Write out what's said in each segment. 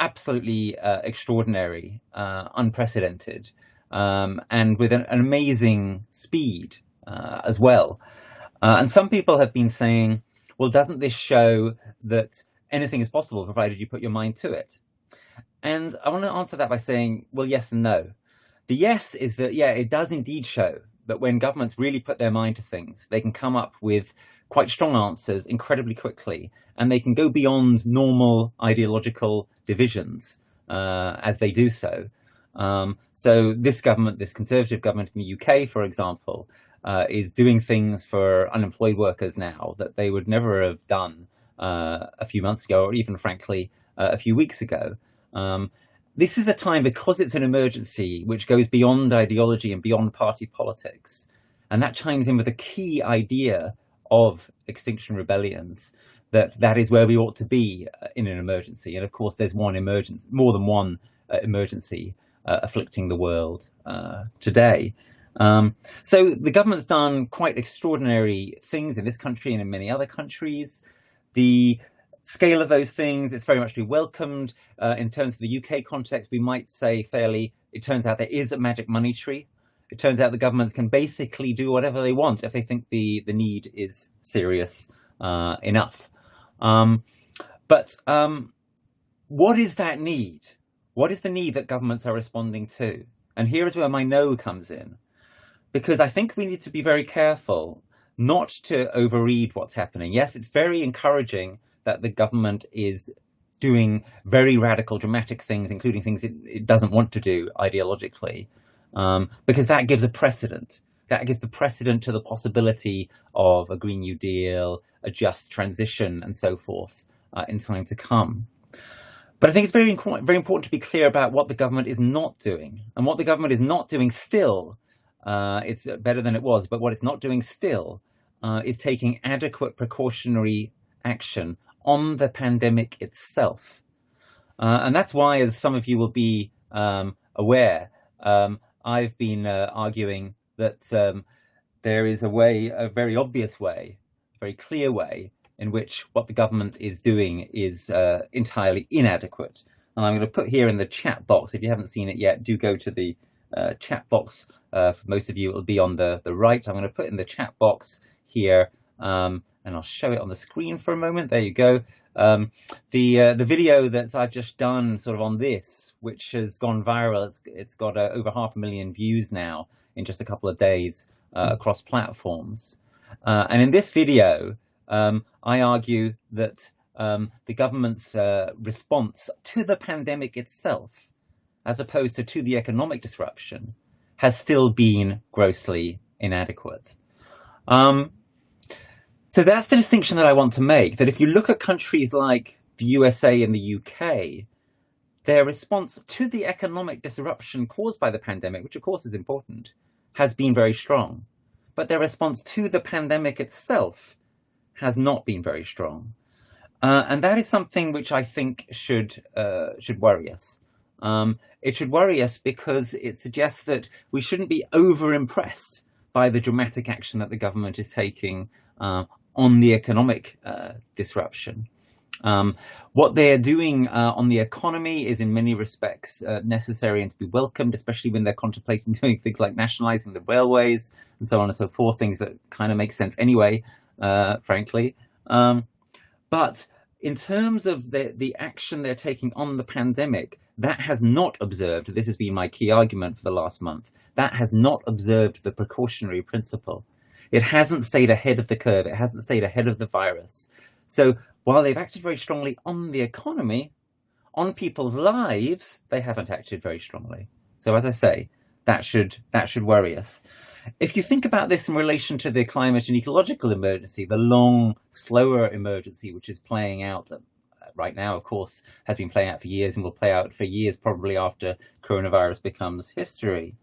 absolutely extraordinary, unprecedented, and with an amazing speed as well. And some people have been saying, well, doesn't this show that anything is possible provided you put your mind to it? And I want to answer that by saying, well, yes and no. The yes is that, yeah, it does indeed show that when governments really put their mind to things, they can come up with quite strong answers incredibly quickly, and they can go beyond normal ideological divisions as they do so. So this government, this Conservative government in the UK, for example, is doing things for unemployed workers now that they would never have done a few months ago, or even, frankly, a few weeks ago. This is a time, because it's an emergency, which goes beyond ideology and beyond party politics. And that chimes in with a key idea of Extinction Rebellions, that is where we ought to be in an emergency. And of course, there's more than one emergency afflicting the world today. So the government's done quite extraordinary things in this country and in many other countries. The scale of those things, it's very much to be welcomed. In terms of the UK context, we might say fairly, it turns out there is a magic money tree. It turns out the governments can basically do whatever they want if they think the need is serious enough. But what is that need? What is the need that governments are responding to? And here is where my no comes in. Because I think we need to be very careful not to overread what's happening. Yes, it's very encouraging that the government is doing very radical, dramatic things, including things it doesn't want to do ideologically, because that gives a precedent. That gives the precedent to the possibility of a Green New Deal, a just transition, and so forth in time to come. But I think it's very important to be clear about what the government is not doing. And what the government is not doing still, it's better than it was, but what it's not doing still is taking adequate precautionary action on the pandemic itself. And that's why, as some of you will be aware, I've been arguing that there is a very obvious way, a very clear way, in which what the government is doing is entirely inadequate. And I'm going to put here in the chat box, if you haven't seen it yet, do go to the chat box. For most of you, it'll be on the right. I'm going to put in the chat box here, and I'll show it on the screen for a moment. There you go. The video that I've just done sort of on this, which has gone viral, it's got over 500,000 views now in just a couple of days across platforms. And in this video, I argue that the government's response to the pandemic itself, as opposed to the economic disruption, has still been grossly inadequate. So that's the distinction that I want to make, that if you look at countries like the USA and the UK, their response to the economic disruption caused by the pandemic, which of course is important, has been very strong. But their response to the pandemic itself has not been very strong. And that is something which I think should worry us. It should worry us because it suggests that we shouldn't be over-impressed by the dramatic action that the government is taking on the economic disruption. What they're doing on the economy is in many respects necessary and to be welcomed, especially when they're contemplating doing things like nationalizing the railways and so on and so forth, things that kind of make sense anyway, frankly. But in terms of the action they're taking on the pandemic, that has not observed, this has been my key argument for the last month, that has not observed the precautionary principle. It hasn't stayed ahead of the curve. It hasn't stayed ahead of the virus. So while they've acted very strongly on the economy, on people's lives, they haven't acted very strongly. So as I say, that should worry us. If you think about this in relation to the climate and ecological emergency, the long, slower emergency, which is playing out right now, of course, has been playing out for years and will play out for years probably after coronavirus becomes history.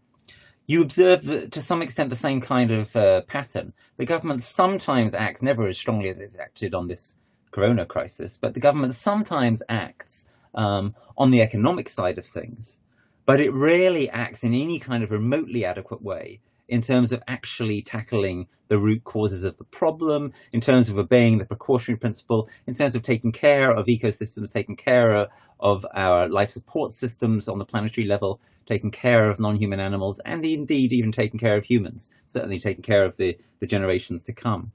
You observe to some extent the same kind of pattern. The government sometimes acts, never as strongly as it's acted on this corona crisis, but the government sometimes acts on the economic side of things, but it rarely acts in any kind of remotely adequate way in terms of actually tackling the root causes of the problem, in terms of obeying the precautionary principle, in terms of taking care of ecosystems, taking care of our life support systems on the planetary level, taking care of non-human animals, and indeed even taking care of humans, certainly taking care of the generations to come.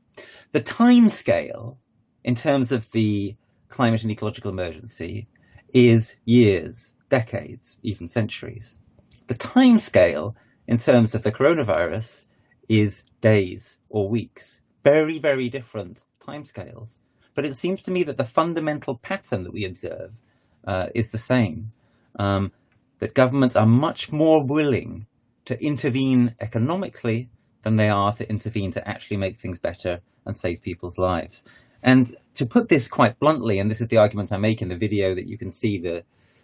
The time scale in terms of the climate and ecological emergency is years, decades, even centuries. The time scale in terms of the coronavirus is days or weeks. Very, very different timescales. But it seems to me that the fundamental pattern that we observe is the same. That governments are much more willing to intervene economically than they are to intervene to actually make things better and save people's lives. And to put this quite bluntly, and this is the argument I make in the video that you can see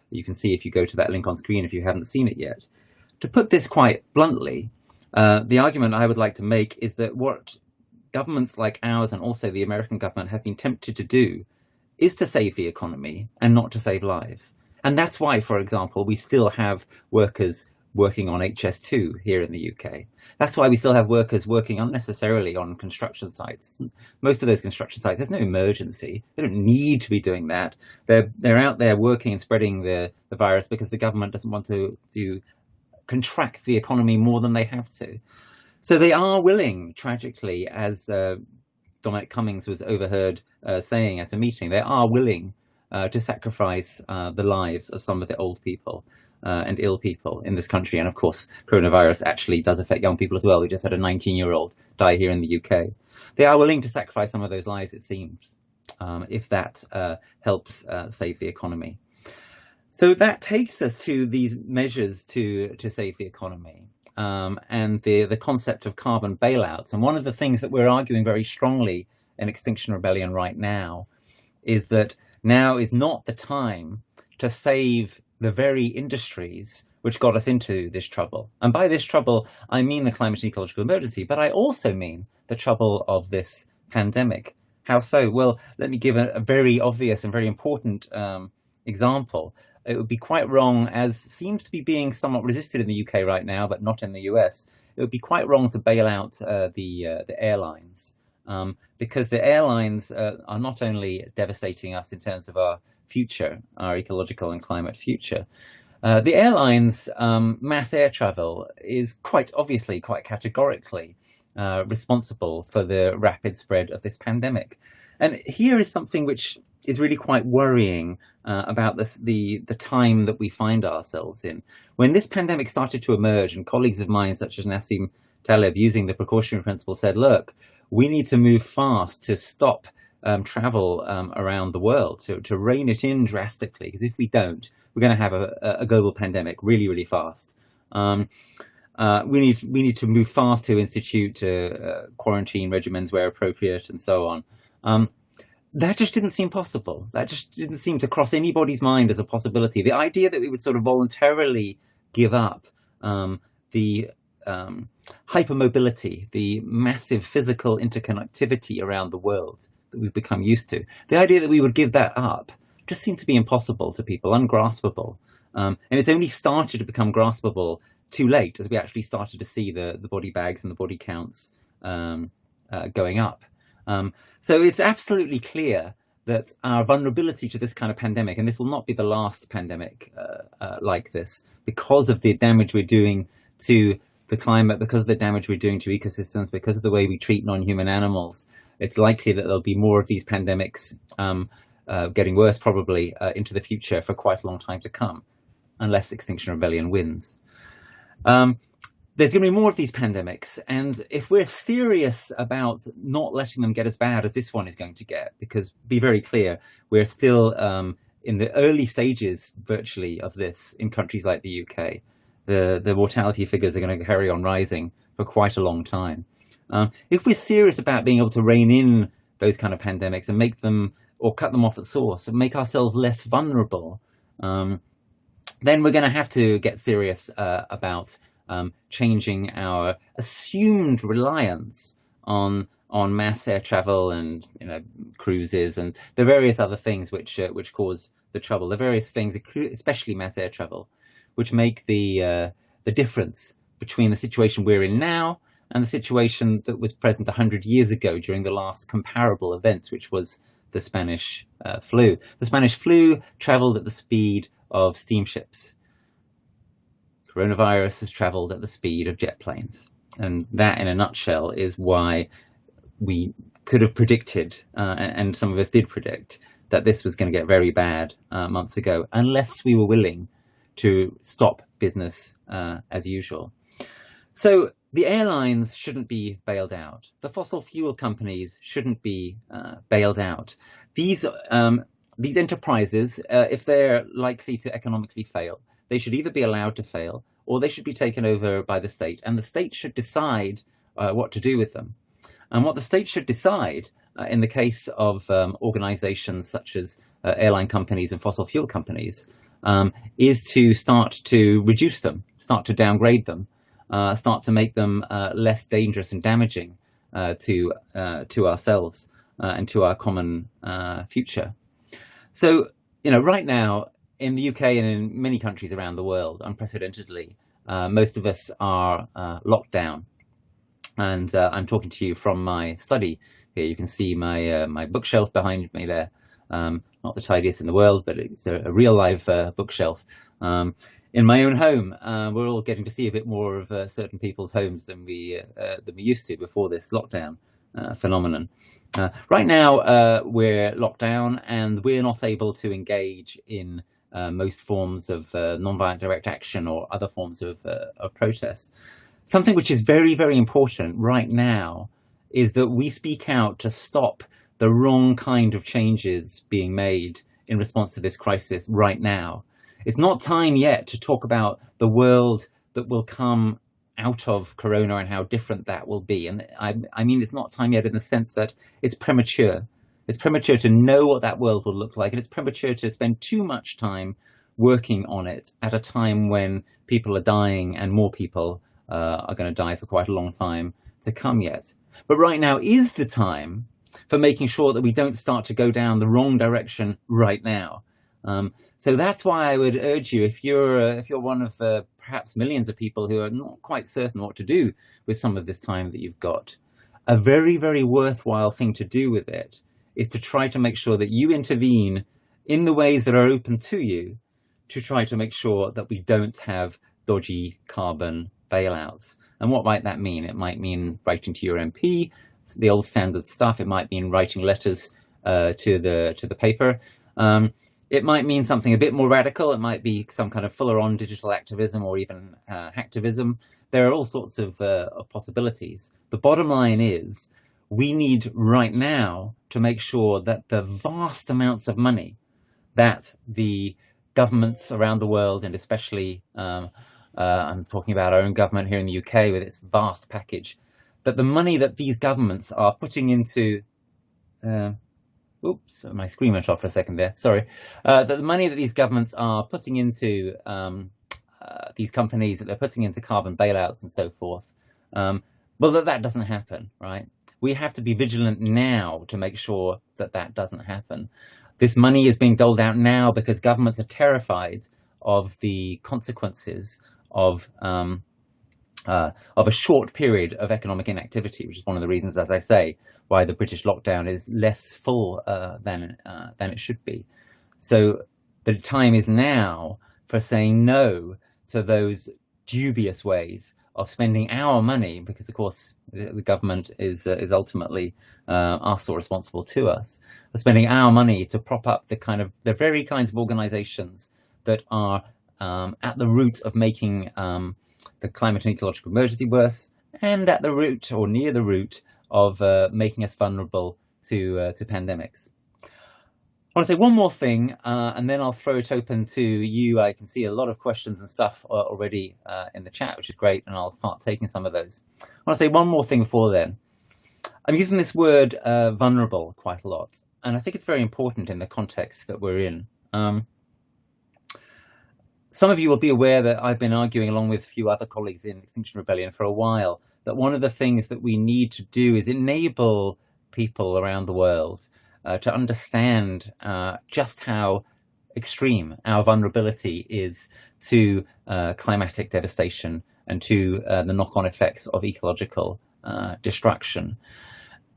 if you go to that link on screen if you haven't seen it yet. To put this quite bluntly, the argument I would like to make is that what governments like ours and also the American government have been tempted to do is to save the economy and not to save lives. And that's why, for example, we still have workers working on HS2 here in the UK. That's why we still have workers working unnecessarily on construction sites. Most of those construction sites, there's no emergency. They don't need to be doing that. They're out there working and spreading the virus because the government doesn't want to contract the economy more than they have to. So they are willing, tragically, as Dominic Cummings was overheard saying at a meeting, they are willing to sacrifice the lives of some of the old people and ill people in this country. And of course, coronavirus actually does affect young people as well. We just had a 19-year-old die here in the UK. They are willing to sacrifice some of those lives, it seems, if that helps save the economy. So that takes us to these measures to save the economy and the concept of carbon bailouts. And one of the things that we're arguing very strongly in Extinction Rebellion right now is that now is not the time to save the very industries which got us into this trouble. And by this trouble, I mean the climate and ecological emergency, but I also mean the trouble of this pandemic. How so? Well, let me give a very obvious and very important example. It would be quite wrong, as seems to be being somewhat resisted in the UK right now, but not in the US. It would be quite wrong to bail out the airlines. Because the airlines are not only devastating us in terms of our future, our ecological and climate future, the airlines' mass air travel is quite obviously, quite categorically responsible for the rapid spread of this pandemic. And here is something which is really quite worrying about the time that we find ourselves in. When this pandemic started to emerge, and colleagues of mine such as Nassim Taleb, using the precautionary principle, said, look, we need to move fast to stop travel around the world, to rein it in drastically, because if we don't, we're going to have a global pandemic really, really fast. We need to move fast to institute quarantine regimens where appropriate and so on. That just didn't seem possible. That just didn't seem to cross anybody's mind as a possibility. The idea that we would sort of voluntarily give up the hypermobility, the massive physical interconnectivity around the world that we've become used to, the idea that we would give that up just seemed to be impossible to people, ungraspable. And it's only started to become graspable too late, as we actually started to see the body bags and the body counts going up. So it's absolutely clear that our vulnerability to this kind of pandemic, and this will not be the last pandemic like this, because of the damage we're doing to the climate, because of the damage we're doing to ecosystems, because of the way we treat non-human animals, it's likely that there'll be more of these pandemics getting worse probably into the future for quite a long time to come, unless Extinction Rebellion wins. There's going to be more of these pandemics, and if we're serious about not letting them get as bad as this one is going to get, because be very clear, we're still in the early stages virtually of this in countries like the UK. The mortality figures are going to carry on rising for quite a long time. If we're serious about being able to rein in those kind of pandemics and make them, or cut them off at source, and make ourselves less vulnerable, then we're going to have to get serious about changing our assumed reliance on mass air travel and cruises and the various other things which cause the trouble. The various things, especially mass air travel, which make the difference between the situation we're in now and the situation that was present 100 years ago during the last comparable event, which was the Spanish flu. The Spanish flu traveled at the speed of steamships. Coronavirus has traveled at the speed of jet planes. And that, in a nutshell, is why we could have predicted, and some of us did predict, that this was going to get very bad months ago, unless we were willing to stop business as usual. So the airlines shouldn't be bailed out. The fossil fuel companies shouldn't be bailed out. These enterprises, if they're likely to economically fail, they should either be allowed to fail or they should be taken over by the state, and the state should decide what to do with them. And what the state should decide in the case of organizations such as airline companies and fossil fuel companies is to start to reduce them, start to downgrade them, start to make them less dangerous and damaging to ourselves and to our common future. So, right now in the UK and in many countries around the world, unprecedentedly, most of us are locked down. And I'm talking to you from my study here. You can see my bookshelf behind me there. Not the tidiest in the world, but it's a real live bookshelf. In my own home, we're all getting to see a bit more of certain people's homes than we used to before this lockdown phenomenon. Right now, we're locked down and we're not able to engage in most forms of nonviolent direct action or other forms of protest. Something which is very, very important right now is that we speak out to stop the wrong kind of changes being made in response to this crisis right now. It's not time yet to talk about the world that will come out of Corona and how different that will be. And I mean, it's not time yet in the sense that it's premature. It's premature to know what that world will look like, and it's premature to spend too much time working on it at a time when people are dying and more people are going to die for quite a long time to come yet. But right now is the time for making sure that we don't start to go down the wrong direction right now. So that's why I would urge you, if you're one of perhaps millions of people who are not quite certain what to do with some of this time that you've got, a very, very worthwhile thing to do with it is to try to make sure that you intervene in the ways that are open to you to try to make sure that we don't have dodgy carbon bailouts. And what might that mean? It might mean writing to your MP, the old standard stuff. It might mean writing letters to the paper. It might mean something a bit more radical. It might be some kind of fuller-on digital activism or even hacktivism. There are all sorts of possibilities. The bottom line is we need right now to make sure that the vast amounts of money that the governments around the world, and especially I'm talking about our own government here in the UK with its vast package, that the money that these governments are putting into oops, my screen went off for a second there, sorry. That the money that these governments are putting into these companies, that they're putting into carbon bailouts and so forth, well, that doesn't happen, right? We have to be vigilant now to make sure that that doesn't happen. This money is being doled out now because governments are terrified of the consequences of a short period of economic inactivity, which is one of the reasons, as I say, why the British lockdown is less full than it should be. So the time is now for saying no to those dubious ways of spending our money, because of course the government is ultimately also responsible to us, for spending our money to prop up the very kinds of organizations that are at the root of making the climate and ecological emergency worse, and at the root or near the root of making us vulnerable to pandemics. I want to say one more thing, and then I'll throw it open to you. I can see a lot of questions and stuff already in the chat, which is great, and I'll start taking some of those. I want to say one more thing before then. I'm using this word vulnerable quite a lot, and I think it's very important in the context that we're in. Some of you will be aware that I've been arguing along with a few other colleagues in Extinction Rebellion for a while that one of the things that we need to do is enable people around the world to understand just how extreme our vulnerability is to climatic devastation and to the knock-on effects of ecological destruction.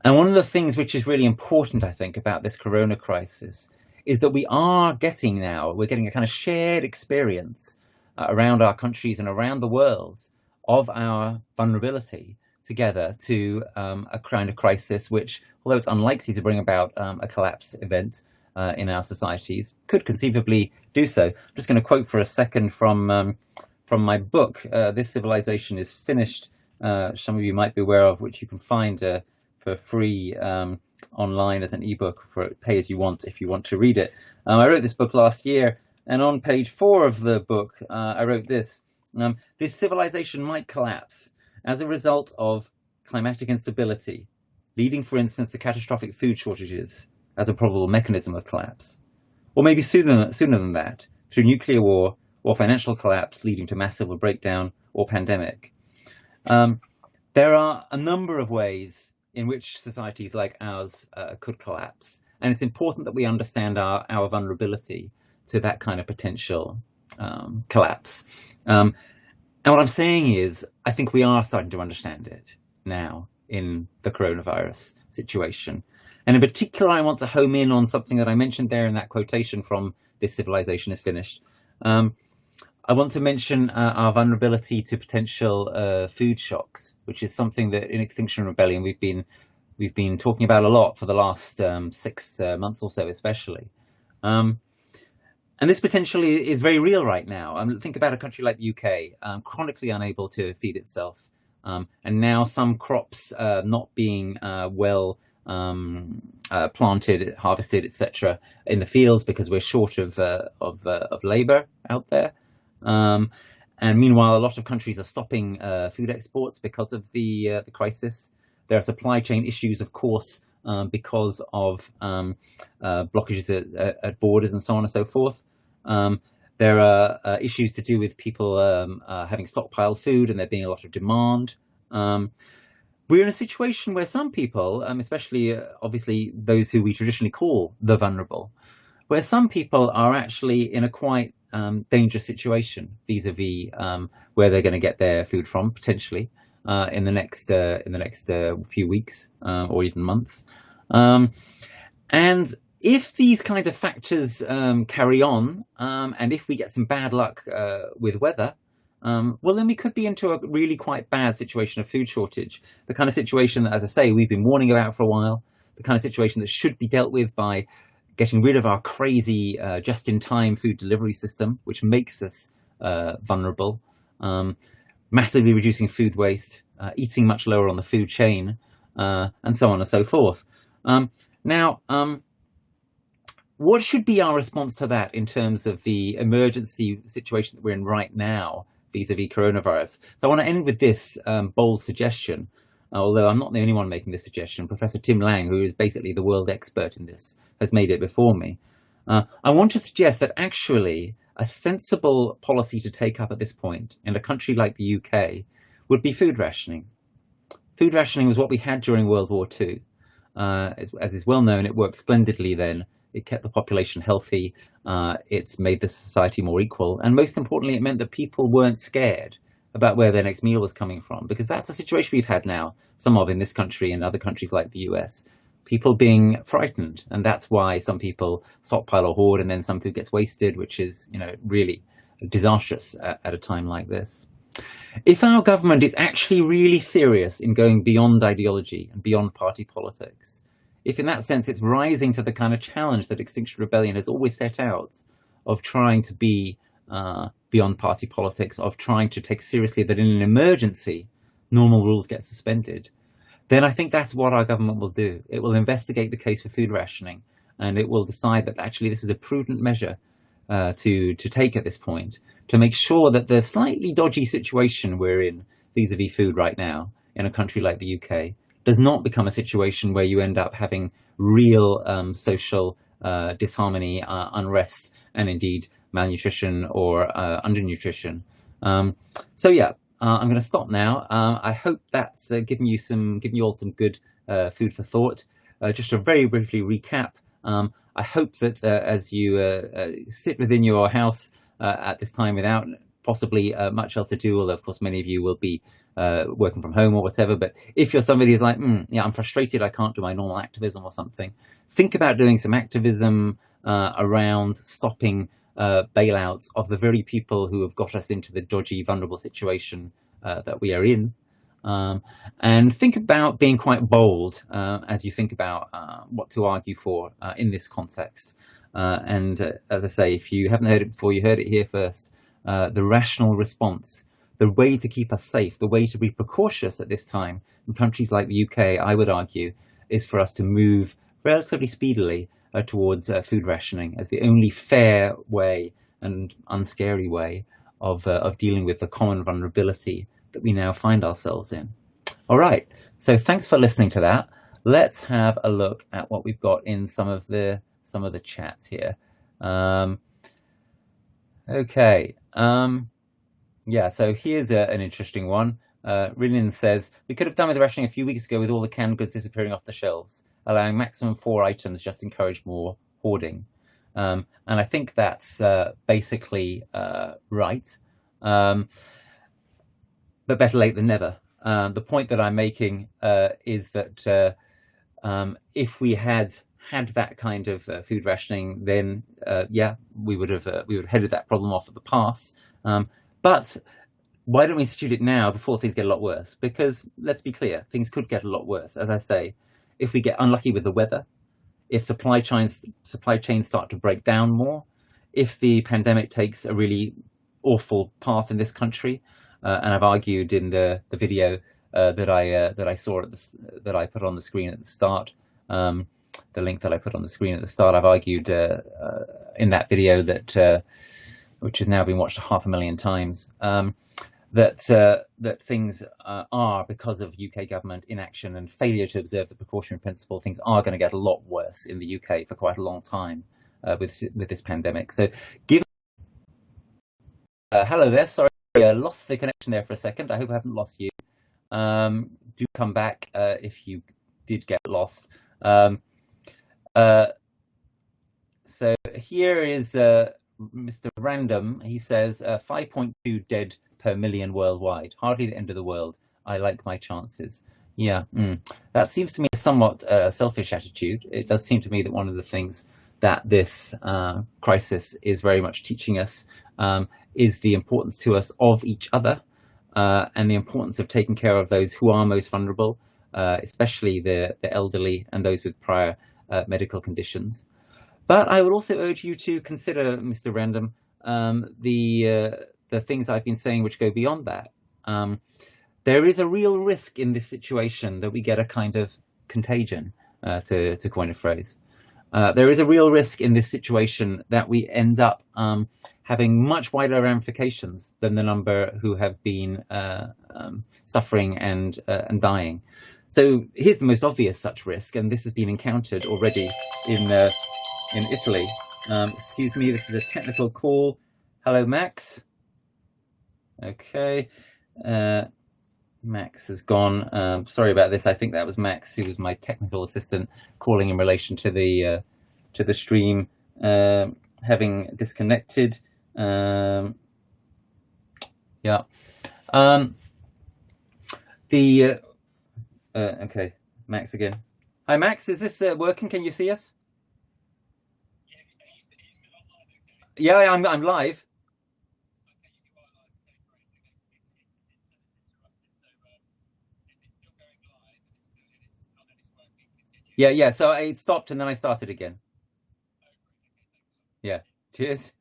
And one of the things which is really important, I think, about this corona crisis is that we're getting a kind of shared experience around our countries and around the world of our vulnerability together to a kind of crisis which, although it's unlikely to bring about a collapse event in our societies, could conceivably do so. I'm just going to quote for a second from my book, This Civilization is Finished, some of you might be aware of, which you can find for free online as an ebook for pay as you want if you want to read it. I wrote this book last year, and on page 4 of the book, I wrote this. This civilization might collapse as a result of climatic instability, leading, for instance, to catastrophic food shortages as a probable mechanism of collapse. Or maybe sooner than that, through nuclear war or financial collapse leading to massive breakdown or pandemic. There are a number of ways in which societies like ours could collapse. And it's important that we understand our vulnerability to that kind of potential collapse. And what I'm saying is, I think we are starting to understand it now in the coronavirus situation. And in particular, I want to home in on something that I mentioned there in that quotation from This Civilization is Finished. I want to mention our vulnerability to potential food shocks, which is something that in Extinction Rebellion we've been talking about a lot for the last 6 months or so, especially. And this potentially is very real right now. Think about a country like the UK, chronically unable to feed itself, and now some crops not being planted, harvested, etc., in the fields because we're short of labour out there. And meanwhile, a lot of countries are stopping food exports because of the crisis. There are supply chain issues, of course, because of blockages at borders and so on and so forth. There are issues to do with people having stockpiled food and there being a lot of demand. We're in a situation where some people, especially obviously those who we traditionally call the vulnerable, where some people are actually in a quite dangerous situation vis-a-vis where they're going to get their food from potentially in the next few weeks or even months. And if these kinds of factors carry on, and if we get some bad luck with weather, well, then we could be into a really quite bad situation of food shortage. The kind of situation that, as I say, we've been warning about for a while. The kind of situation that should be dealt with by getting rid of our crazy just-in-time food delivery system, which makes us vulnerable, massively reducing food waste, eating much lower on the food chain, and so on and so forth. Now, what should be our response to that in terms of the emergency situation that we're in right now vis-a-vis coronavirus? So I want to end with this bold suggestion, although I'm not the only one making this suggestion. Professor Tim Lang, who is basically the world expert in this, has made it before me. I want to suggest that actually a sensible policy to take up at this point in a country like the UK would be food rationing. Food rationing was what we had during World War II. As is well known, it worked splendidly then. It kept the population healthy. It's made the society more equal. And most importantly, it meant that people weren't scared about where their next meal was coming from, because that's a situation we've had now, some of in this country and other countries like the US. People being frightened. And that's why some people stockpile or hoard, and then some food gets wasted, which is, really disastrous at a time like this. If our government is actually really serious in going beyond ideology and beyond party politics, if in that sense it's rising to the kind of challenge that Extinction Rebellion has always set out of trying to be beyond party politics, of trying to take seriously that in an emergency, normal rules get suspended, then I think that's what our government will do. It will investigate the case for food rationing, and it will decide that actually this is a prudent measure to take at this point, to make sure that the slightly dodgy situation we're in vis-a-vis food right now in a country like the UK does not become a situation where you end up having real social disharmony, unrest, and indeed malnutrition or undernutrition. So yeah, I'm going to stop now. I hope that's given you all some good food for thought. Just to very briefly recap, I hope that as you sit within your house at this time without possibly much else to do, although of course many of you will be working from home or whatever. But if you're somebody who's like, yeah, I'm frustrated, I can't do my normal activism or something, think about doing some activism around stopping bailouts of the very people who have got us into the dodgy, vulnerable situation that we are in. And think about being quite bold as you think about what to argue for in this context. As I say, if you haven't heard it before, you heard it here first. The rational response, the way to keep us safe, the way to be precautious at this time in countries like the UK, I would argue, is for us to move relatively speedily towards food rationing as the only fair way and unscary way of dealing with the common vulnerability that we now find ourselves in. All right, so thanks for listening to that. Let's have a look at what we've got in some of the chats here. Okay, yeah, so here's an interesting one. Rinin says, we could have done with rationing a few weeks ago with all the canned goods disappearing off the shelves. Allowing maximum 4 items just encouraged more hoarding. And I think that's basically right. But better late than never. The point that I'm making is that if we had that kind of food rationing, then yeah, we would have headed that problem off at the pass. But why don't we institute it now before things get a lot worse? Because let's be clear, things could get a lot worse. As I say, if we get unlucky with the weather, if supply chains start to break down more, if the pandemic takes a really awful path in this country, and I've argued in the video that I saw that I put on the screen at the start, the link that I put on the screen at the start, I've argued in that video that which has now been watched 500,000 times, that things are, because of UK government inaction and failure to observe the precautionary principle, things are going to get a lot worse in the UK for quite a long time with this pandemic. So give hello there, sorry, I lost the connection there for a second. I hope I haven't lost you. Do come back if you did get lost. So here is Mr. Random. He says 5.2 dead per million worldwide. Hardly the end of the world. I like my chances. Yeah, that seems to me a somewhat selfish attitude. It does seem to me that one of the things that this crisis is very much teaching us is the importance to us of each other and the importance of taking care of those who are most vulnerable, especially the elderly and those with prior medical conditions. But I would also urge you to consider, Mr. Random, the things I've been saying which go beyond that. There is a real risk in this situation that we get a kind of contagion, to coin a phrase. There is a real risk in this situation that we end up having much wider ramifications than the number who have been suffering and dying. So here's the most obvious such risk, and this has been encountered already in Italy. Excuse me, this is a technical call. Hello, Max. Okay, Max has gone. Sorry about this. I think that was Max, who was my technical assistant, calling in relation to the stream having disconnected. Yeah. Okay, Max again. Hi, Max. Is this working? Can you see us? Yeah, I'm live. Yeah. So it stopped and then I started again. Yeah. Cheers.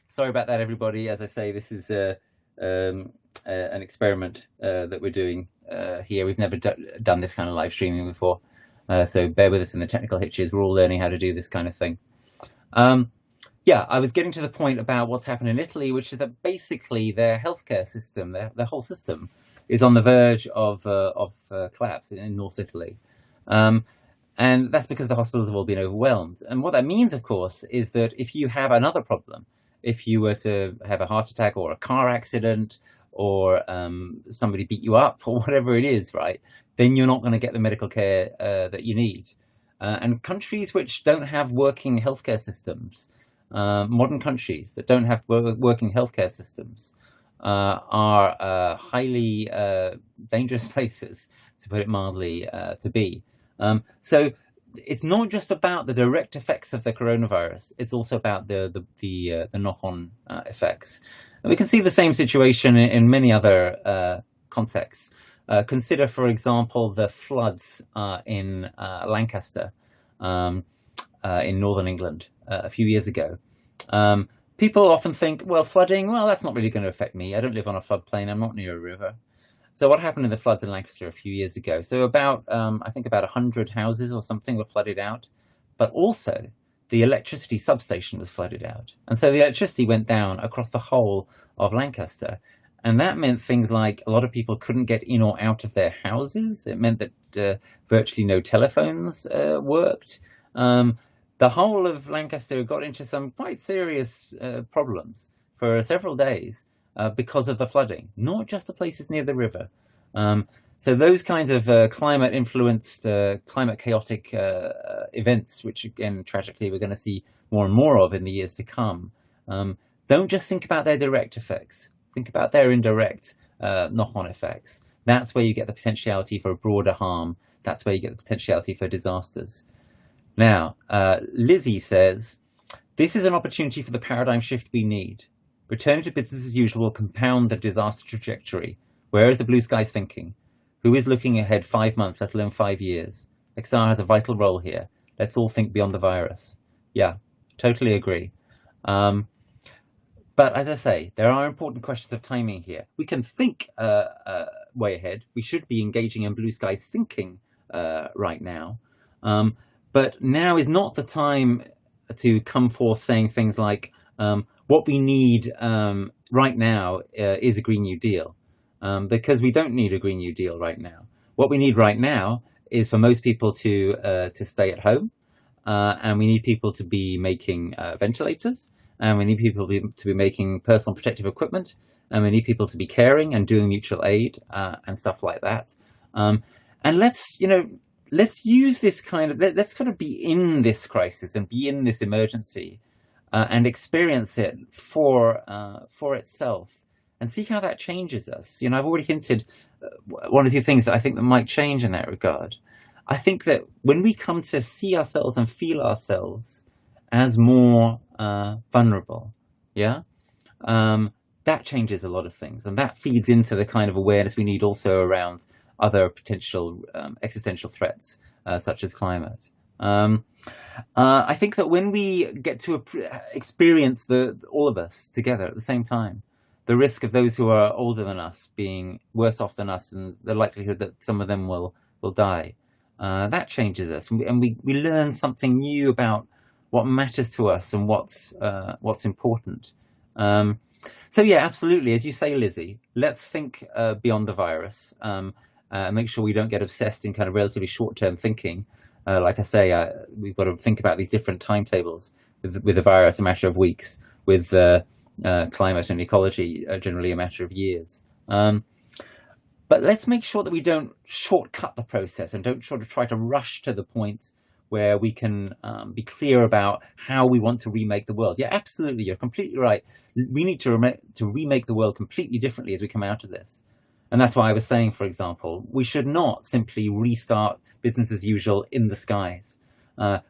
Sorry about that, everybody. As I say, this is an experiment that we're doing here. We've never done this kind of live streaming before, so bear with us in the technical hitches. We're all learning how to do this kind of thing. Yeah, I was getting to the point about what's happened in Italy, which is that basically their healthcare system, their whole system, is on the verge of collapse in North Italy. And that's because the hospitals have all been overwhelmed. And what that means, of course, is that if you have another problem, if you were to have a heart attack or a car accident or somebody beat you up or whatever it is, right, then you're not going to get the medical care that you need. And countries which don't have working healthcare systems Modern countries that don't have working healthcare systems are highly dangerous places, to put it mildly, to be. So it's not just about the direct effects of the coronavirus; it's also about the knock-on effects. And we can see the same situation in many other contexts. Consider, for example, the floods in Lancaster, in northern England, a few years ago. People often think, well, flooding, well, that's not really going to affect me. I don't live on a floodplain. I'm not near a river. So what happened in the floods in Lancaster a few years ago? So I think about 100 houses or something were flooded out, but also the electricity substation was flooded out. And so the electricity went down across the whole of Lancaster. And that meant things like a lot of people couldn't get in or out of their houses. It meant that virtually no telephones worked. The whole of Lancaster got into some quite serious problems for several days because of the flooding, not just the places near the river. So those kinds of climate-influenced, climate-chaotic events, which again, tragically, we're going to see more and more of in the years to come, don't just think about their direct effects. Think about their indirect knock-on effects. That's where you get the potentiality for a broader harm. That's where you get the potentiality for disasters. Now, Lizzie says, this is an opportunity for the paradigm shift we need. Returning to business as usual will compound the disaster trajectory. Where is the blue sky thinking? Who is looking ahead 5 months, let alone 5 years? XR has a vital role here. Let's all think beyond the virus. Yeah, totally agree. But as I say, there are important questions of timing here. We can think way ahead. We should be engaging in blue sky thinking right now. But now is not the time to come forth saying things like, what we need right now is a Green New Deal, because we don't need a Green New Deal right now. What we need right now is for most people to stay at home, and we need people to be making ventilators, and we need people to be making personal protective equipment, and we need people to be caring and doing mutual aid and stuff like that. And let's use this let's kind of be in this crisis and be in this emergency and experience it for itself and see how that changes us. I've already hinted one or two things that I think that might change in that regard. I think that when we come to see ourselves and feel ourselves as more vulnerable, that changes a lot of things, and that feeds into the kind of awareness we need also around other potential existential threats, such as climate. I think that when we get to experience all of us together at the same time, the risk of those who are older than us being worse off than us, and the likelihood that some of them will die, that changes us, and we learn something new about what matters to us and what's important. So yeah, absolutely, as you say, Lizzie, let's think beyond the virus. Make sure we don't get obsessed in kind of relatively short-term thinking. Like I say, we've got to think about these different timetables with the virus, a matter of weeks, with climate and ecology, generally a matter of years. But let's make sure that we don't shortcut the process and don't sort of try to rush to the point where we can be clear about how we want to remake the world. Yeah, absolutely, you're completely right. We need to remake the world completely differently as we come out of this. And that's why I was saying, for example, we should not simply restart business as usual in the skies.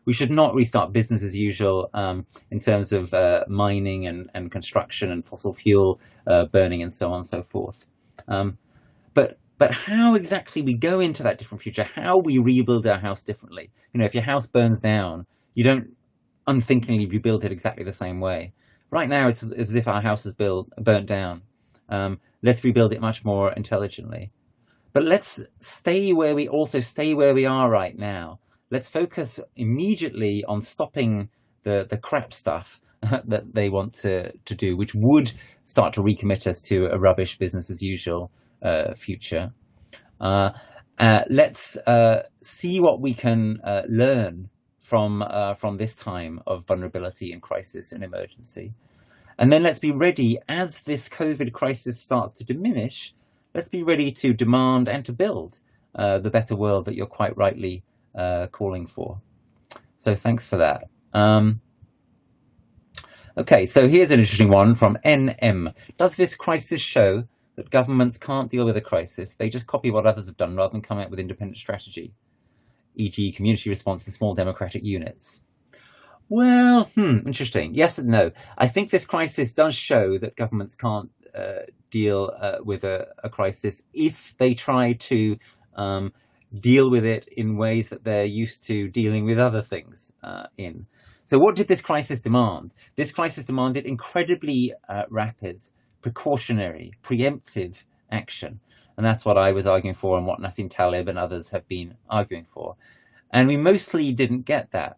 We should not restart business as usual in terms of mining and construction and fossil fuel burning and so on and so forth. But how exactly we go into that different future, how we rebuild our house differently. If your house burns down, you don't unthinkingly rebuild it exactly the same way. Right now, it's as if our house is burnt down. Let's rebuild it much more intelligently. But let's stay where we are right now. Let's focus immediately on stopping the crap stuff that they want to do, which would start to recommit us to a rubbish business as usual future. Let's see what we can learn from this time of vulnerability and crisis and emergency. And then let's be ready, as this COVID crisis starts to diminish, let's be ready to demand and to build the better world that you're quite rightly calling for. So thanks for that. Okay, so here's an interesting one from NM. Does this crisis show that governments can't deal with a crisis? They just copy what others have done rather than coming up with independent strategy, e.g. community response in small democratic units. Well, interesting. Yes and no. I think this crisis does show that governments can't deal with a crisis if they try to deal with it in ways that they're used to dealing with other things in. So what did this crisis demand? This crisis demanded incredibly rapid, precautionary, preemptive action. And that's what I was arguing for and what Nassim Taleb and others have been arguing for. And we mostly didn't get that.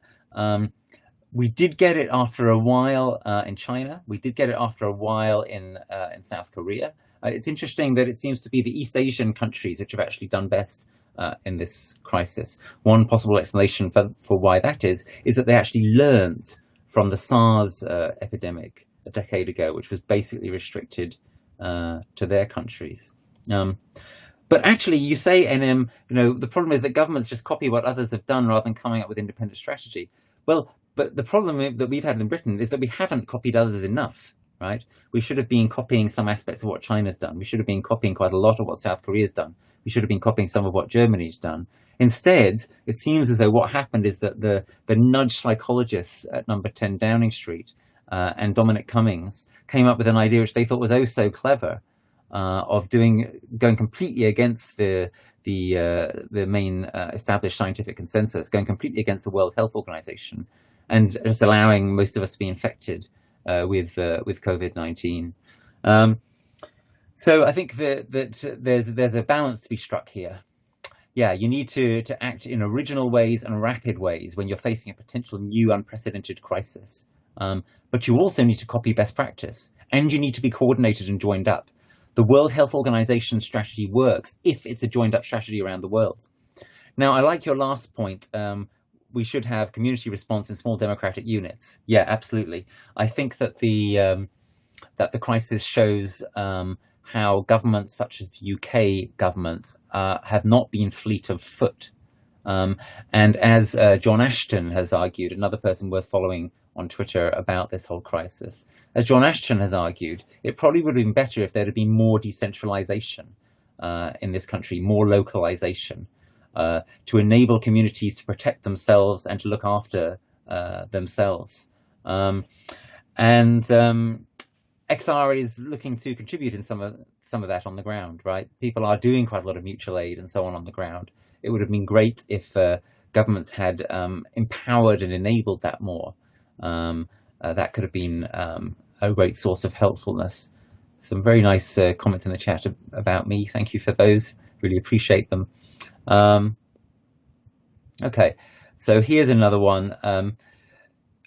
We did get it after a while in China. We did get it after a while in South Korea. It's interesting that it seems to be the East Asian countries which have actually done best in this crisis. One possible explanation for why that is that they actually learned from the SARS epidemic a decade ago, which was basically restricted to their countries. But actually, you say, NM, the problem is that governments just copy what others have done rather than coming up with independent strategy. Well, but the problem that we've had in Britain is that we haven't copied others enough, right? We should have been copying some aspects of what China's done. We should have been copying quite a lot of what South Korea's done. We should have been copying some of what Germany's done. Instead, it seems as though what happened is that the nudge psychologists at number 10 Downing Street and Dominic Cummings came up with an idea which they thought was oh so clever, of going completely against the main established scientific consensus, going completely against the World Health Organization, and just allowing most of us to be infected with COVID-19. So I think that there's a balance to be struck here. Yeah, you need to act in original ways and rapid ways when you're facing a potential new unprecedented crisis. But you also need to copy best practice, and you need to be coordinated and joined up. The World Health Organization strategy works if it's a joined up strategy around the world. Now, I like your last point. We should have community response in small democratic units. Yeah, absolutely. I think that the crisis shows how governments such as the UK government have not been fleet of foot. And as John Ashton has argued, another person worth following on Twitter about this whole crisis, as John Ashton has argued, it probably would have been better if there had been more decentralization in this country, more localization, to enable communities to protect themselves and to look after themselves. XR is looking to contribute in some of that on the ground, right? People are doing quite a lot of mutual aid and so on the ground. It would have been great if governments had empowered and enabled that more. That could have been a great source of helpfulness. Some very nice comments in the chat about me. Thank you for those. Really appreciate them. Okay, so here's another one.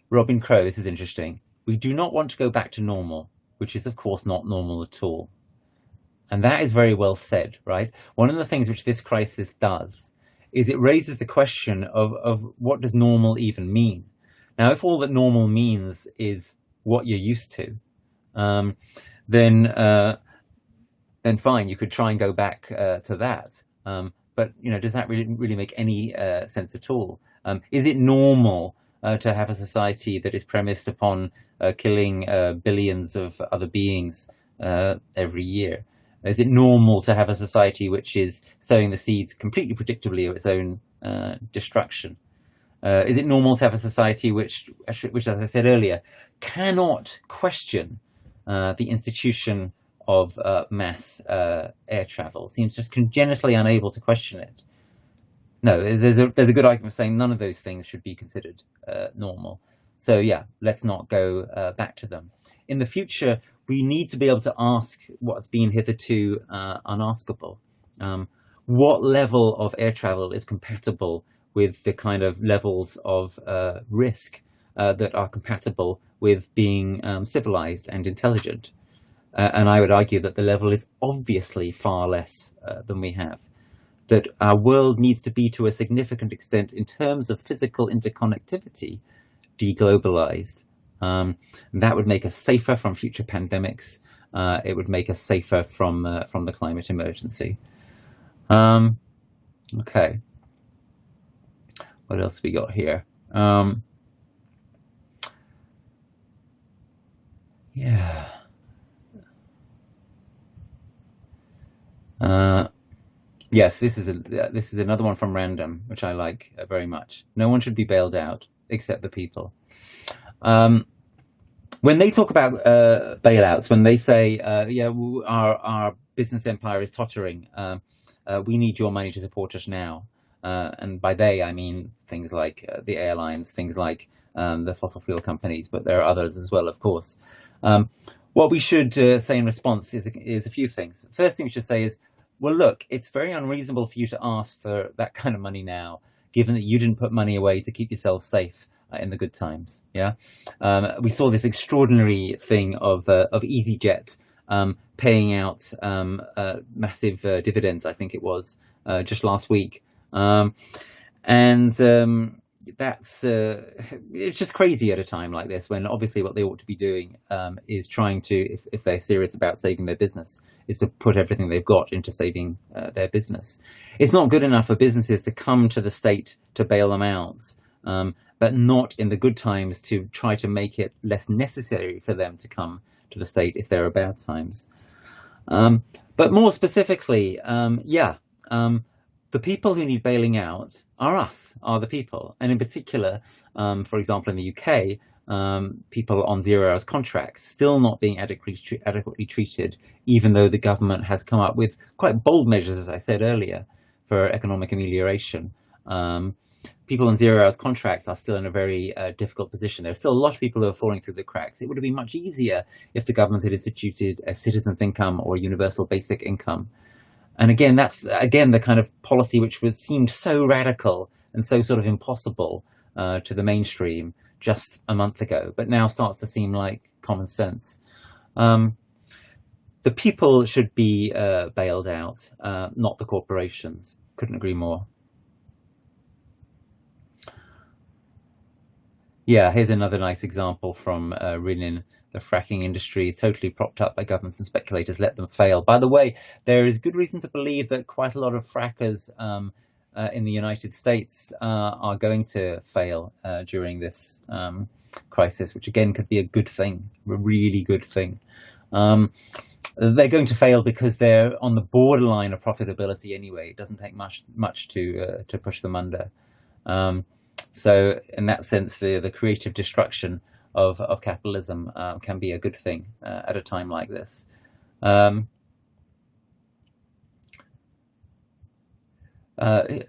Robin Crow, this is interesting. We do not want to go back to normal, which is of course not normal at all. And that is very well said, right? One of the things which this crisis does is it raises the question of what does normal even mean? Now, if all that normal means is what you're used to, then fine, you could try and go back to that. But does that really make any sense at all? Is it normal to have a society that is premised upon killing billions of other beings every year? Is it normal to have a society which is sowing the seeds completely predictably of its own destruction? Is it normal to have a society which, as I said earlier, cannot question the institution of mass air travel? Seems just congenitally unable to question it. No, there's a good argument for saying none of those things should be considered normal. So yeah, let's not go back to them. In the future, we need to be able to ask what's been hitherto unaskable. What level of air travel is compatible with the kind of levels of risk that are compatible with being civilized and intelligent? And I would argue that the level is obviously far less than we have. That our world needs to be, to a significant extent, in terms of physical interconnectivity, deglobalized. That would make us safer from future pandemics. It would make us safer from the climate emergency. Okay. What else we got here? Yeah. Uh, yes, this is another one from Random, which I like very much. No one should be bailed out except the people. Um, when they talk about bailouts, when they say, "Yeah, our business empire is tottering. We need your money to support us now," and by they I mean things like the airlines, things like the fossil fuel companies, but there are others as well, of course. What we should say in response is a few things. First thing we should say is, well, look, it's very unreasonable for you to ask for that kind of money now, given that you didn't put money away to keep yourselves safe in the good times. Yeah, we saw this extraordinary thing of EasyJet paying out massive dividends. I think it was just last week, and that's it's just crazy at a time like this, when obviously what they ought to be doing is trying to, if they're serious about saving their business, is to put everything they've got into saving their business. It's not good enough for businesses to come to the state to bail them out, but not in the good times to try to make it less necessary for them to come to the state if there are bad times. But more specifically, the people who need bailing out are us, are the people. And in particular, for example, in the UK, people on 0 hours contracts still not being adequately treated, even though the government has come up with quite bold measures, as I said earlier, for economic amelioration. People on 0 hours contracts are still in a very difficult position. There's still a lot of people who are falling through the cracks. It would have been much easier if the government had instituted a citizen's income or a universal basic income. And again, that's the kind of policy which seemed so radical and so sort of impossible to the mainstream just a month ago, but now starts to seem like common sense. The people should be bailed out, not the corporations. Couldn't agree more. Yeah, here's another nice example from Rinin. The fracking industry is totally propped up by governments and speculators. Let them fail. By the way, there is good reason to believe that quite a lot of frackers in the United States are going to fail during this crisis, which again could be a good thing, a really good thing. They're going to fail because they're on the borderline of profitability anyway. It doesn't take much to push them under. So in that sense, the creative destruction of capitalism can be a good thing at a time like this.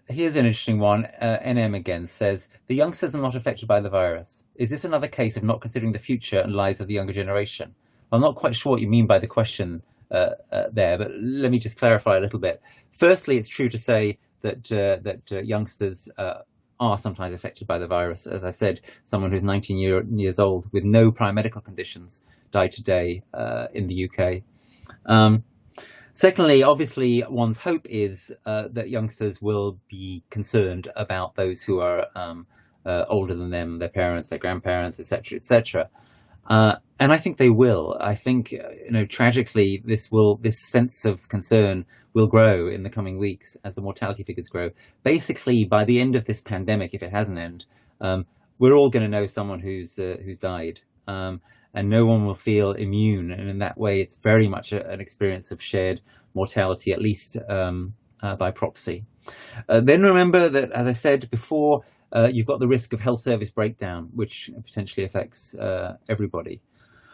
Here's an interesting one. NM again says, the youngsters are not affected by the virus. Is this another case of not considering the future and lives of the younger generation? I'm not quite sure what you mean by the question there, but let me just clarify a little bit. Firstly, it's true to say that youngsters are sometimes affected by the virus. As I said, someone who's 19 years old with no prior medical conditions died today in the UK. Secondly, obviously, one's hope is that youngsters will be concerned about those who are older than them, their parents, their grandparents, etc., etc. And I think they will. I think, tragically, this sense of concern will grow in the coming weeks as the mortality figures grow. Basically, by the end of this pandemic, if it has an end, we're all going to know someone who's died, and no one will feel immune. And in that way, it's very much an experience of shared mortality, at least by proxy. Then remember that, as I said before, you've got the risk of health service breakdown, which potentially affects everybody.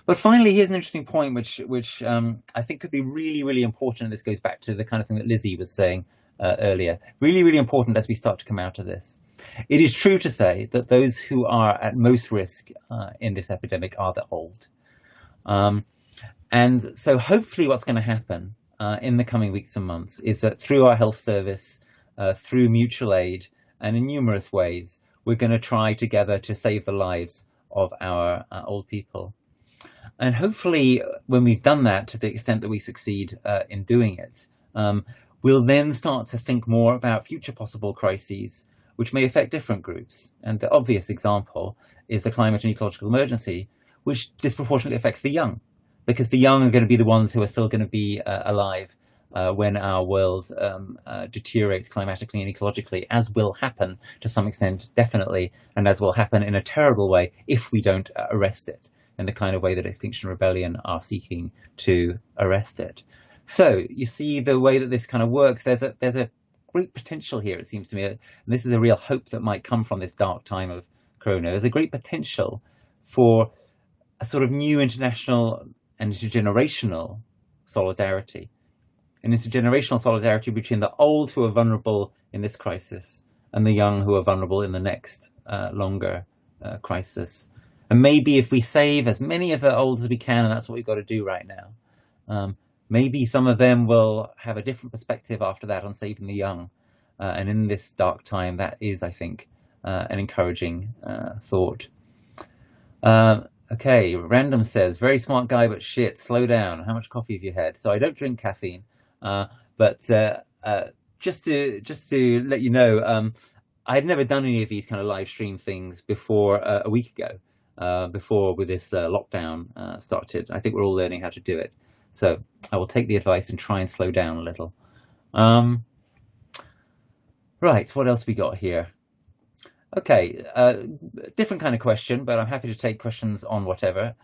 But finally, here's an interesting point, which I think could be really, really important. And this goes back to the kind of thing that Lizzie was saying earlier. Really, really important as we start to come out of this. It is true to say that those who are at most risk in this epidemic are the old. And so hopefully what's going to happen in the coming weeks and months is that through our health service, through mutual aid, and in numerous ways, we're going to try together to save the lives of our old people. And hopefully, when we've done that, to the extent that we succeed in doing it, we'll then start to think more about future possible crises, which may affect different groups. And the obvious example is the climate and ecological emergency, which disproportionately affects the young, because the young are going to be the ones who are still going to be alive when our world deteriorates climatically and ecologically, as will happen to some extent, definitely, and as will happen in a terrible way if we don't arrest it. in the kind of way that Extinction Rebellion are seeking to arrest it. So you see the way that this kind of works. There's a great potential here, it seems to me, and this is a real hope that might come from this dark time of Corona. There's a great potential for a sort of new international and intergenerational solidarity. An intergenerational solidarity between the old who are vulnerable in this crisis and the young who are vulnerable in the next longer crisis. And maybe if we save as many of the old as we can, and that's what we've got to do right now, maybe some of them will have a different perspective after that on saving the young. And in this dark time, that is, I think, an encouraging thought. Okay, Random says, very smart guy, but shit, slow down. How much coffee have you had? So I don't drink caffeine, but just to let you know, I had never done any of these kind of live stream things before a week ago, before with this lockdown started. I think we're all learning how to do it. So I will take the advice and try and slow down a little. Right, what else we got here? Okay, different kind of question, but I'm happy to take questions on whatever.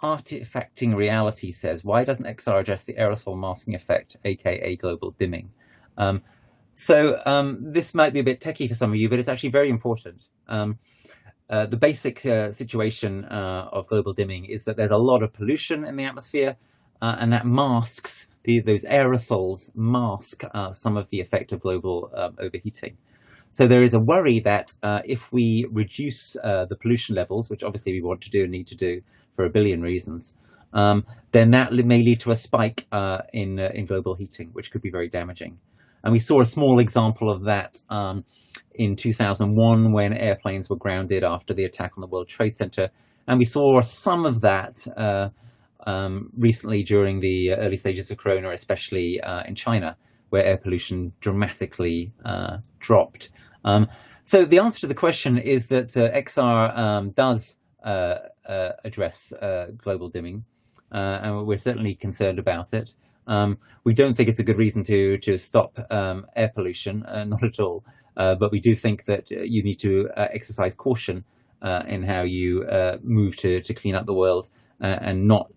Artifacting Reality says, why doesn't XR address the aerosol masking effect, aka global dimming? This might be a bit techie for some of you, but it's actually very important. The basic situation of global dimming is that there's a lot of pollution in the atmosphere, and that masks, those aerosols mask some of the effect of global overheating. So there is a worry that if we reduce the pollution levels, which obviously we want to do and need to do for a billion reasons, then that may lead to a spike in global heating, which could be very damaging. And we saw a small example of that in 2001 when airplanes were grounded after the attack on the World Trade Center. And we saw some of that recently during the early stages of Corona, especially in China, where air pollution dramatically dropped. So the answer to the question is that XR does address global dimming, and we're certainly concerned about it. We don't think it's a good reason to stop air pollution, not at all. But we do think that you need to exercise caution in how you move to clean up the world, and not.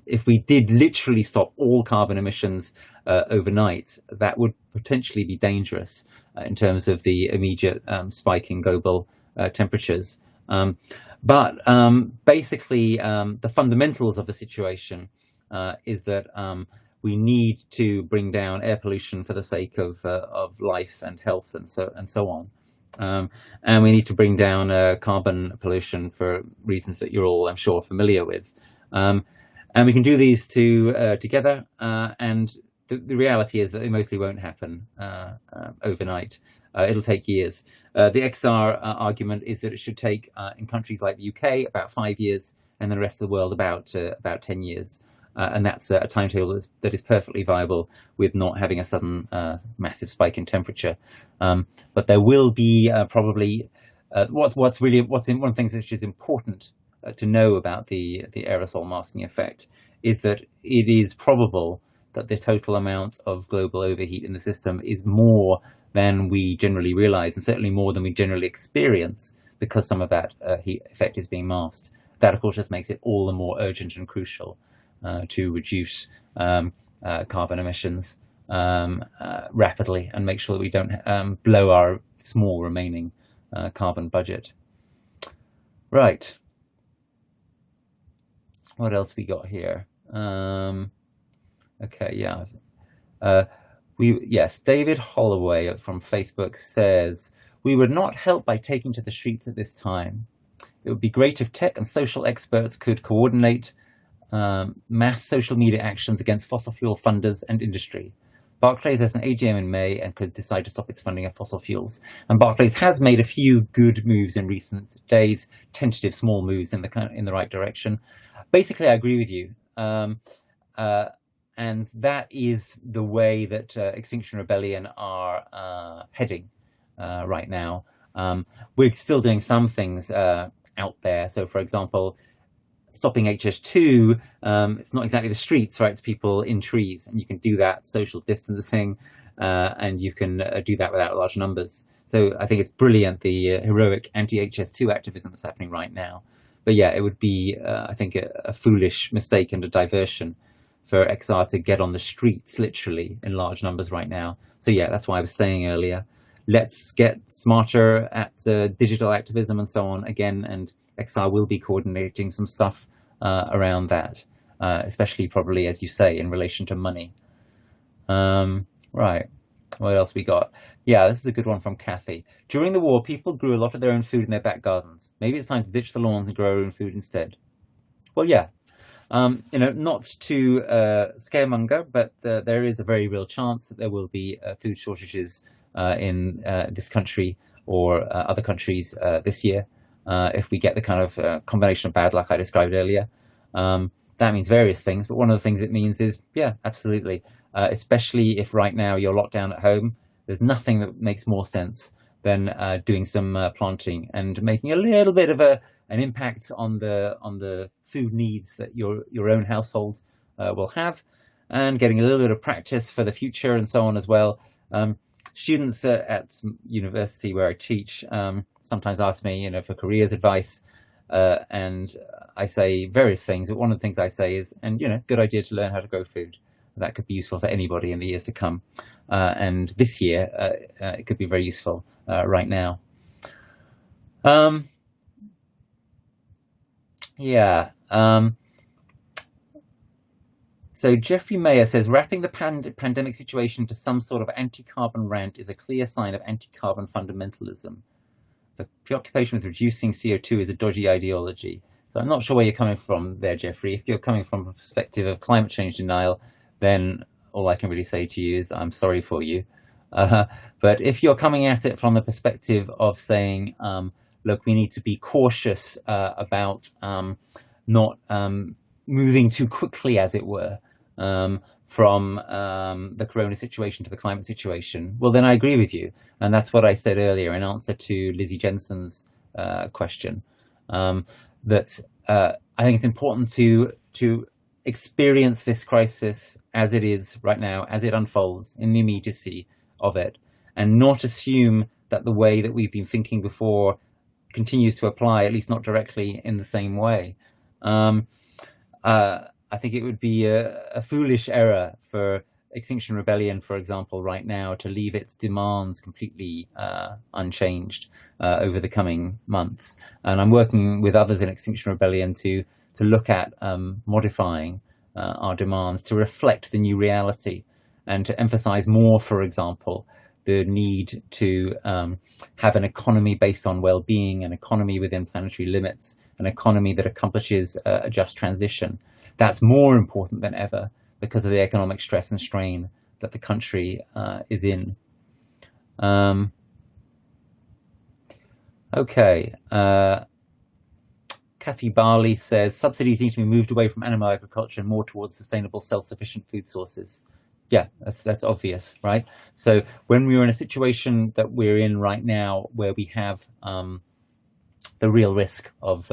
If we did literally stop all carbon emissions overnight, that would potentially be dangerous in terms of the immediate spike in global temperatures. But basically, the fundamentals of the situation is that we need to bring down air pollution for the sake of life and health and so on. And we need to bring down carbon pollution for reasons that you're all, I'm sure, familiar with. And we can do these together, and the reality is that it mostly won't happen overnight. It'll take years. The XR argument is that it should take, in countries like the UK, about 5 years, and the rest of the world about 10 years. And that's a timetable that is perfectly viable with not having a sudden massive spike in temperature. But there will be probably one of the things which is important to know about the aerosol masking effect is that it is probable that the total amount of global overheat in the system is more than we generally realize, and certainly more than we generally experience, because some of that heat effect is being masked. That, of course, just makes it all the more urgent and crucial to reduce carbon emissions rapidly and make sure that we don't blow our small remaining carbon budget. Right. What else we got here? Okay, yeah. Yes, David Holloway from Facebook says, we would not help by taking to the streets at this time. It would be great if tech and social experts could coordinate mass social media actions against fossil fuel funders and industry. Barclays has an AGM in May and could decide to stop its funding of fossil fuels. And Barclays has made a few good moves in recent days, tentative small moves in the right direction. Basically, I agree with you. And that is the way that Extinction Rebellion are heading right now. We're still doing some things out there. So, for example, stopping HS2, it's not exactly the streets, right? It's people in trees. And you can do that, social distancing, and you can do that without large numbers. So I think it's brilliant, the heroic anti-HS2 activism that's happening right now. But yeah, it would be, I think, a foolish mistake and a diversion for XR to get on the streets, literally, in large numbers right now. So yeah, that's why I was saying earlier, let's get smarter at digital activism and so on again, and XR will be coordinating some stuff around that, especially probably, as you say, in relation to money. Right. What else we got? Yeah, this is a good one from Kathy. During the war, people grew a lot of their own food in their back gardens. Maybe it's time to ditch the lawns and grow our own food instead. Well, yeah. Not to scaremonger, but there is a very real chance that there will be food shortages in this country or other countries this year if we get the kind of combination of bad luck I described earlier. That means various things, but one of the things it means is, yeah, absolutely. Especially if right now you're locked down at home, there's nothing that makes more sense than doing some planting and making a little bit of an impact on the food needs that your own household will have, and getting a little bit of practice for the future and so on as well. Students at university where I teach sometimes ask me, for careers advice, and I say various things. But one of the things I say is, good idea to learn how to grow food. That could be useful for anybody in the years to come. And this year, it could be very useful right now. So Jeffrey Mayer says, wrapping the pandemic situation to some sort of anti-carbon rant is a clear sign of anti-carbon fundamentalism. The preoccupation with reducing CO2 is a dodgy ideology. So I'm not sure where you're coming from there, Jeffrey. If you're coming from a perspective of climate change denial, then all I can really say to you is I'm sorry for you. But if you're coming at it from the perspective of saying, look, we need to be cautious about not moving too quickly, as it were, from the corona situation to the climate situation, well, then I agree with you. And that's what I said earlier in answer to Lizzie Jensen's question, that I think it's important to experience this crisis as it is right now, as it unfolds in the immediacy of it, and not assume that the way that we've been thinking before continues to apply, at least not directly in the same way. I think it would be a foolish error for Extinction Rebellion, for example, right now to leave its demands completely unchanged over the coming months. And I'm working with others in Extinction Rebellion to look at modifying our demands to reflect the new reality and to emphasize more, for example, the need to have an economy based on well-being, an economy within planetary limits, an economy that accomplishes a just transition. That's more important than ever because of the economic stress and strain that the country is in. Okay. Kathy Barley says, subsidies need to be moved away from animal agriculture and more towards sustainable, self-sufficient food sources. Yeah, that's obvious, right? So when we're in a situation that we're in right now, where we have the real risk of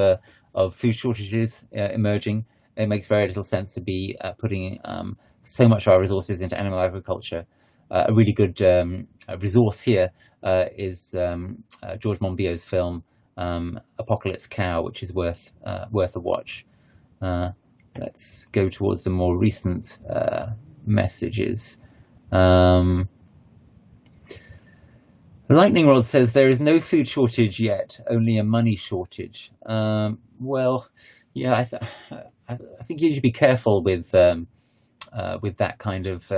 food shortages emerging, it makes very little sense to be putting so much of our resources into animal agriculture. A really good resource here is George Monbiot's film Apocalypse Cow, which is worth a watch. Let's go towards the more recent messages. Lightning Rod says there is no food shortage yet, only a money shortage. Well, yeah, I think you should be careful with that kind of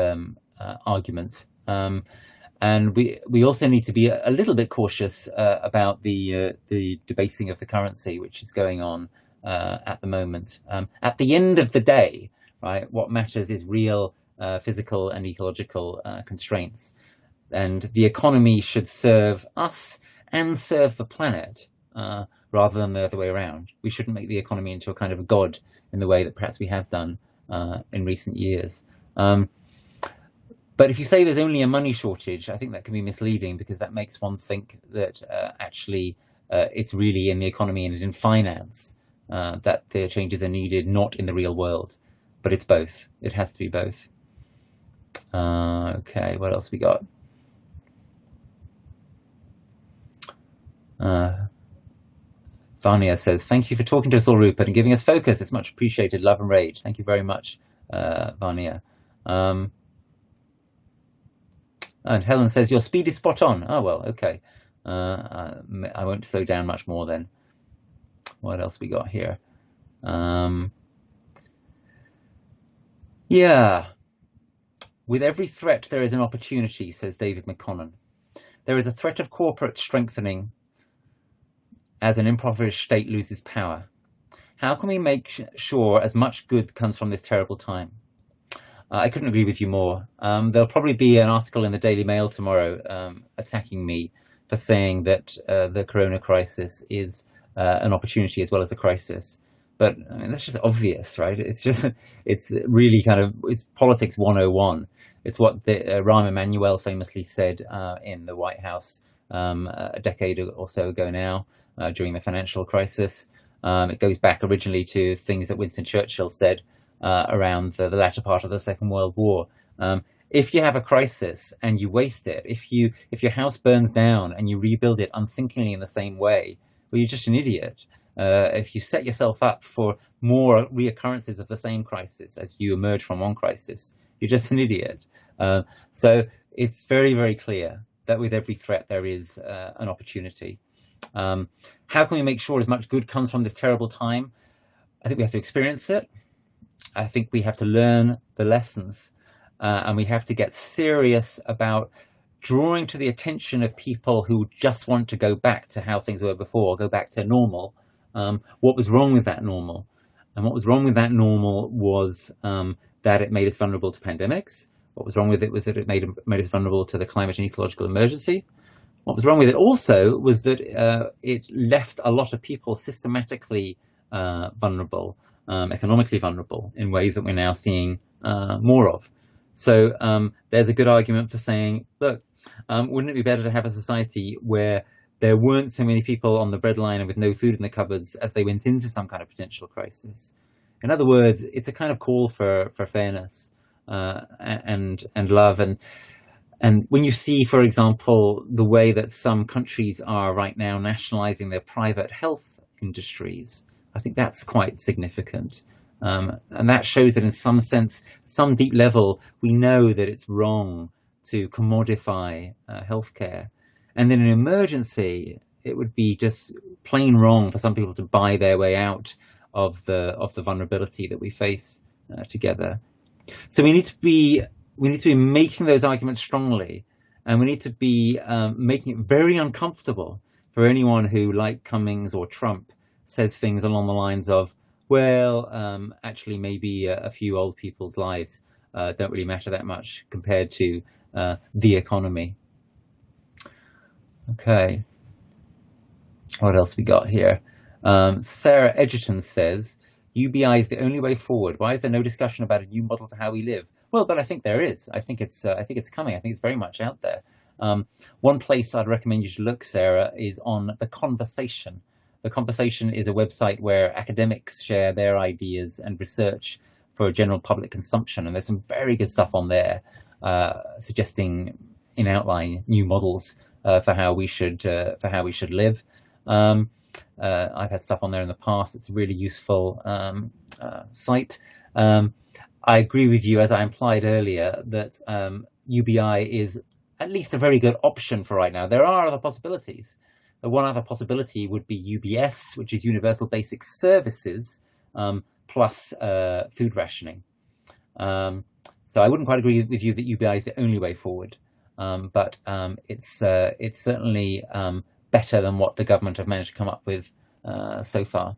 argument. And we also need to be a little bit cautious about the debasing of the currency, which is going on at the moment. At the end of the day, right, what matters is real physical and ecological constraints. And the economy should serve us and serve the planet rather than the other way around. We shouldn't make the economy into a kind of a god in the way that perhaps we have done in recent years. But if you say there's only a money shortage, I think that can be misleading, because that makes one think that actually it's really in the economy and in finance that the changes are needed, not in the real world. But it's both. It has to be both. Okay, what else we got? Vanya says, thank you for talking to us all, Rupert, and giving us focus. It's much appreciated. Love and rage. Thank you very much, Vanya. And Helen says, your speed is spot on. Oh, well, okay. I won't slow down much more then. What else we got here? Yeah. With every threat, there is an opportunity, says David McConnell. There is a threat of corporate strengthening as an impoverished state loses power. How can we make sure as much good comes from this terrible time? I couldn't agree with you more. There'll probably be an article in the Daily Mail tomorrow attacking me for saying that the corona crisis is an opportunity as well as a crisis. But I mean, that's just obvious, right? It's really it's politics 101. It's what Rahm Emanuel famously said in the White House a decade or so ago now, during the financial crisis. It goes back originally to things that Winston Churchill said around the latter part of the Second World War. If you have a crisis and you waste it, if your house burns down and you rebuild it unthinkingly in the same way, well, you're just an idiot. If you set yourself up for more reoccurrences of the same crisis as you emerge from one crisis, you're just an idiot. So it's very, very clear that with every threat there is an opportunity. How can we make sure as much good comes from this terrible time? I think we have to experience it. I think we have to learn the lessons, and we have to get serious about drawing to the attention of people who just want to go back to how things were before, go back to normal. What was wrong with that normal? And what was wrong with that normal was that it made us vulnerable to pandemics. What was wrong with it was that it made us vulnerable to the climate and ecological emergency. What was wrong with it also was that it left a lot of people systematically vulnerable, economically vulnerable in ways that we're now seeing more of. So there's a good argument for saying, look, wouldn't it be better to have a society where there weren't so many people on the breadline and with no food in the cupboards as they went into some kind of potential crisis? In other words, it's a kind of call for fairness and love. And when you see, for example, the way that some countries are right now nationalizing their private health industries, I think that's quite significant. And that shows that in some sense, some deep level, we know that it's wrong to commodify healthcare. And in an emergency, it would be just plain wrong for some people to buy their way out of the vulnerability that we face together. So we need to be making those arguments strongly, and we need to be making it very uncomfortable for anyone who, like Cummings or Trump, says things along the lines of, well, actually, maybe a few old people's lives don't really matter that much compared to the economy. Okay. What else we got here? Sarah Edgerton says, UBI is the only way forward. Why is there no discussion about a new model for how we live? Well, but I think there is. I think it's coming. I think it's very much out there. One place I'd recommend you to look, Sarah, is on The Conversation. The Conversation is a website where academics share their ideas and research for general public consumption, and there's some very good stuff on there suggesting, in outline, new models for how we should live. I've had stuff on there in the past. It's a really useful site. I agree with you, as I implied earlier, that UBI is at least a very good option for right now. There are other possibilities. One other possibility would be UBS, which is Universal Basic Services, plus food rationing. So I wouldn't quite agree with you that UBI is the only way forward, but it's certainly better than what the government have managed to come up with so far.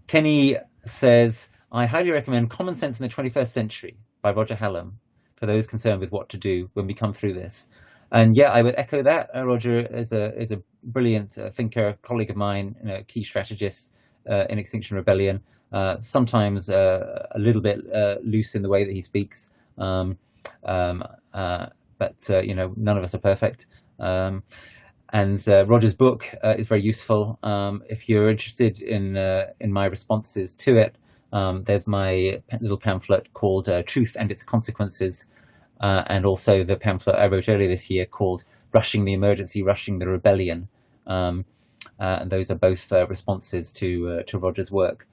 Kenny says, I highly recommend Common Sense in the 21st Century by Roger Hallam for those concerned with what to do when we come through this. And yeah, I would echo that. Roger is a brilliant thinker, colleague of mine, key strategist in Extinction Rebellion. Sometimes a little bit loose in the way that he speaks, but none of us are perfect. And Roger's book is very useful. If you're interested in my responses to it, there's my little pamphlet called Truth and Its Consequences, and also the pamphlet I wrote earlier this year called Rushing the Emergency, Rushing the Rebellion. And those are both responses to Roger's work.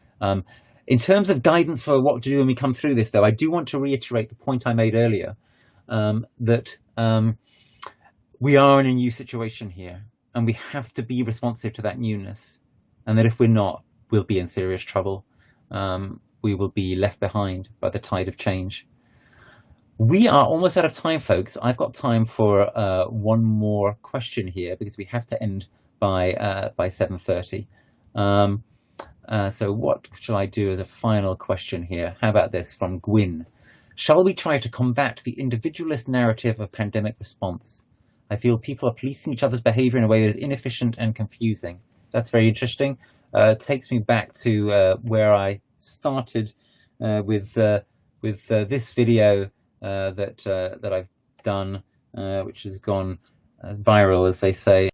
In terms of guidance for what to do when we come through this, though, I do want to reiterate the point I made earlier, that we are in a new situation here, and we have to be responsive to that newness. And that if we're not, we'll be in serious trouble. We will be left behind by the tide of change. We are almost out of time, folks. I've got time for one more question here, because we have to end by 7:30. So what shall I do as a final question here? How about this from Gwyn? Shall we try to combat the individualist narrative of pandemic response? I feel people are policing each other's behavior in a way that is inefficient and confusing. That's very interesting. It takes me back to where I started with this video that I've done, which has gone viral, as they say.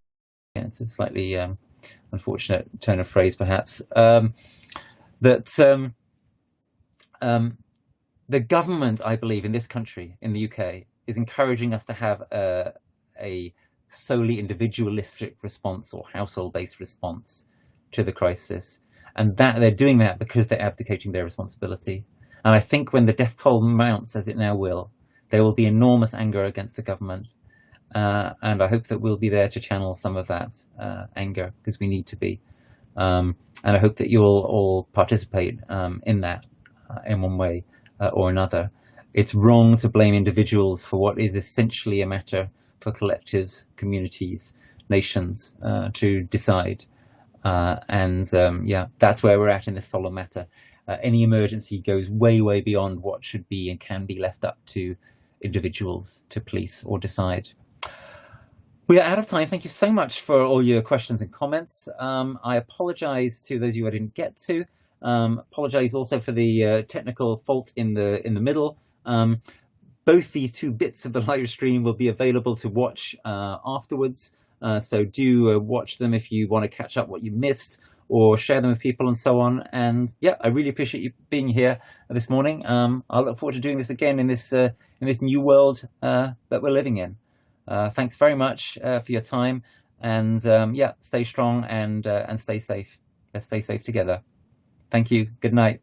It's a slightly unfortunate turn of phrase, perhaps. The government, I believe, in this country, in the UK, is encouraging us to have a solely individualistic response or household-based response to the crisis. And that they're doing that because they're abdicating their responsibility. And I think when the death toll mounts, as it now will, there will be enormous anger against the government. And I hope that we'll be there to channel some of that anger, because we need to be. And I hope that you'll all participate in that in one way or another. It's wrong to blame individuals for what is essentially a matter for collectives, communities, nations to decide. Yeah, that's where we're at in this solemn matter. Any emergency goes way, way beyond what should be and can be left up to individuals to police or decide. We are out of time. Thank you so much for all your questions and comments. I apologize to those of you I didn't get to. Apologize also for the technical fault in the middle. Both these two bits of the live stream will be available to watch afterwards. So do watch them if you want to catch up what you missed, or share them with people and so on. And yeah, I really appreciate you being here this morning. I look forward to doing this again in this new world that we're living in. Thanks very much for your time, and yeah, stay strong and stay safe. Let's stay safe together. Thank you. Good night.